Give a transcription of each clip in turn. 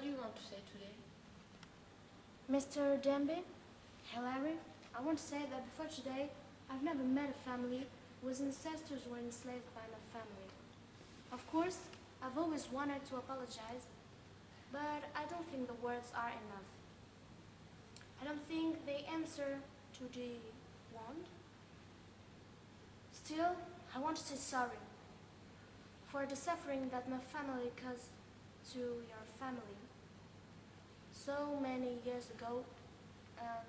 do you want to say today? Mr. Demby, Hilary, I want to say that before today, I've never met a family whose ancestors were enslaved by my family. Of course, I've always wanted to apologize, but I don't think the words are enough. I don't think they answer to the want. Still, I want to say sorry for the suffering that my family caused to your family so many years ago and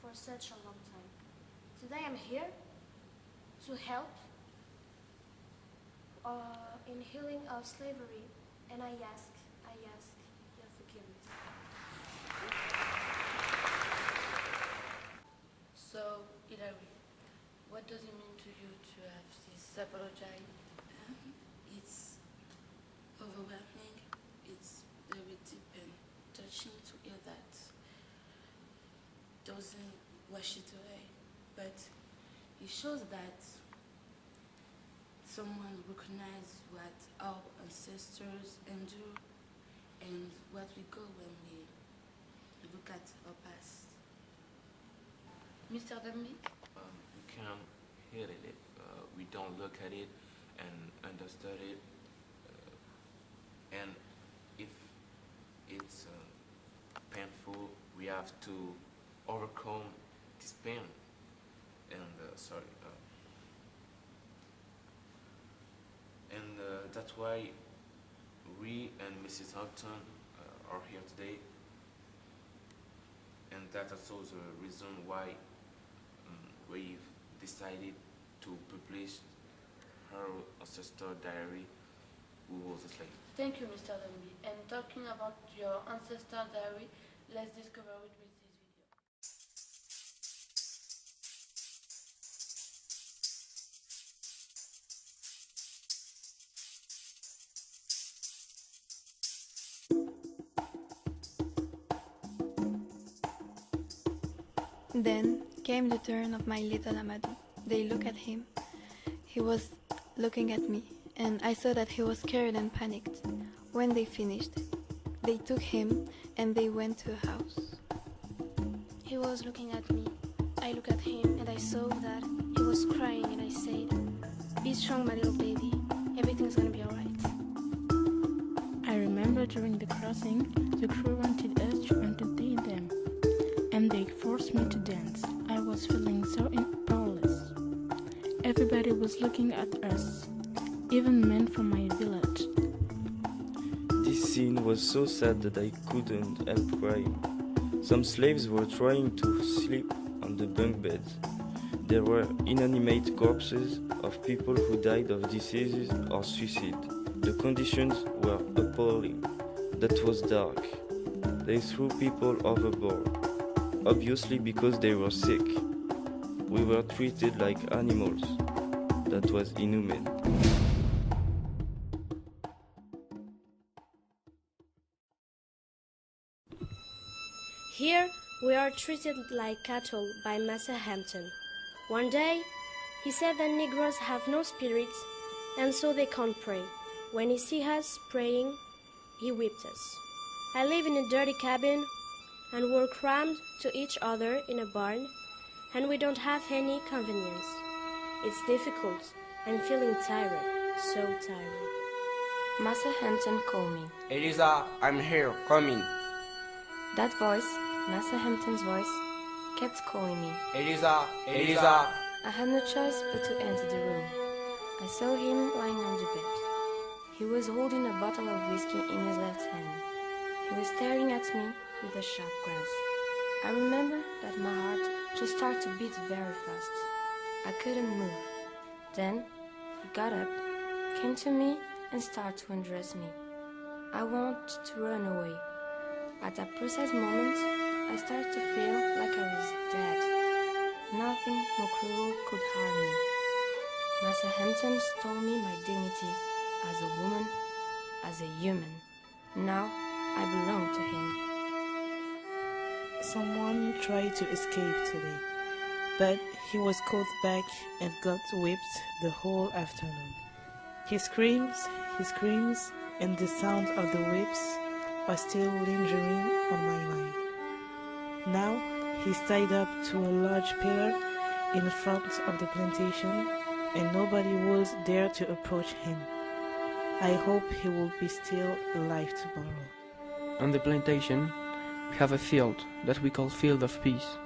for such a long time. Today I'm here to help in healing of slavery, and I ask your forgiveness. So, Hilary, what does it mean to you to have this apology? It's overwhelming. It's very deep and touching to hear that. Doesn't wash it away, but it shows that someone recognizes what our ancestors endure and what we go when we look at our past. Mr. Demby? We can hear it. We don't look at it and understand it. And if it's painful, we have to overcome this pain. And that's why we and Mrs. Hampton are here today. And that's also the reason why we've decided to publish her ancestor diary, who was a slave. Thank you, Mr. Demby. And talking about your ancestor diary, let's discover it with this video. Then came the turn of my little Amadou. They looked at him. He was looking at me, and I saw that he was scared and panicked. When they finished, they took him and they went to a house. He was looking at me. I looked at him and I saw that he was crying, and I said, "Be strong, my little baby. Everything's gonna be alright." I remember during the crossing, the crew wanted us to entertain them, and they forced me to dance. I was feeling so powerless. Everybody was looking at us, even men from my village. This scene was so sad that I couldn't help crying. Some slaves were trying to sleep on the bunk beds. There were inanimate corpses of people who died of diseases or suicide. The conditions were appalling. That was dark. They threw people overboard, obviously because they were sick. We were treated like animals. That was inhumane. Here we are treated like cattle by Massa Hampton. One day, he said that Negroes have no spirits, and so they can't pray. When he see us praying, he whipped us. I live in a dirty cabin, and we're crammed to each other in a barn, and we don't have any convenience. It's difficult. I'm feeling tired, so tired. Massa Hampton called me. Eliza, I'm here, come in. That voice, Massa Hampton's voice, kept calling me. Eliza, Eliza. I had no choice but to enter the room. I saw him lying on the bed. He was holding a bottle of whiskey in his left hand. He was staring at me with a sharp glance. I remember that my heart just started to beat very fast. I couldn't move. Then he got up, came to me, and started to undress me. I wanted to run away. At that precise moment, I started to feel like I was dead. Nothing more cruel could harm me. Massa Hampton stole me my dignity as a woman, as a human. Now I belong to him. Someone tried to escape today, but he was caught back and got whipped the whole afternoon. He screams, and the sound of the whips are still lingering on my mind. Now he's tied up to a large pillar in front of the plantation, and nobody will dare to approach him. I hope he will be still alive tomorrow. On the plantation, we have a field that we call Field of Peace.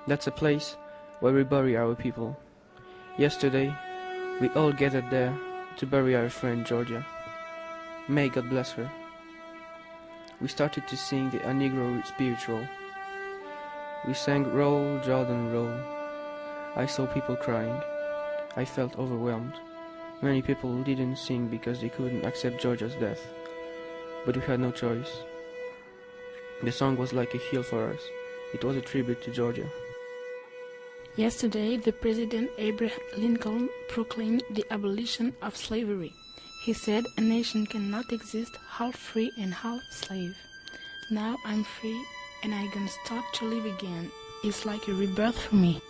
That's a place where we bury our people. Yesterday, we all gathered there to bury our friend Georgia. May God bless her. We started to sing the A Negro spiritual. We sang Roll, Jordan, Roll. I saw people crying. I felt overwhelmed. Many people didn't sing because they couldn't accept Georgia's death. But we had no choice. The song was like a heal for us. It was a tribute to Georgia. Yesterday, the President Abraham Lincoln proclaimed the abolition of slavery. He said a nation cannot exist half free and half slave. Now I'm free and I'm gonna start to live again. It's like a rebirth for me.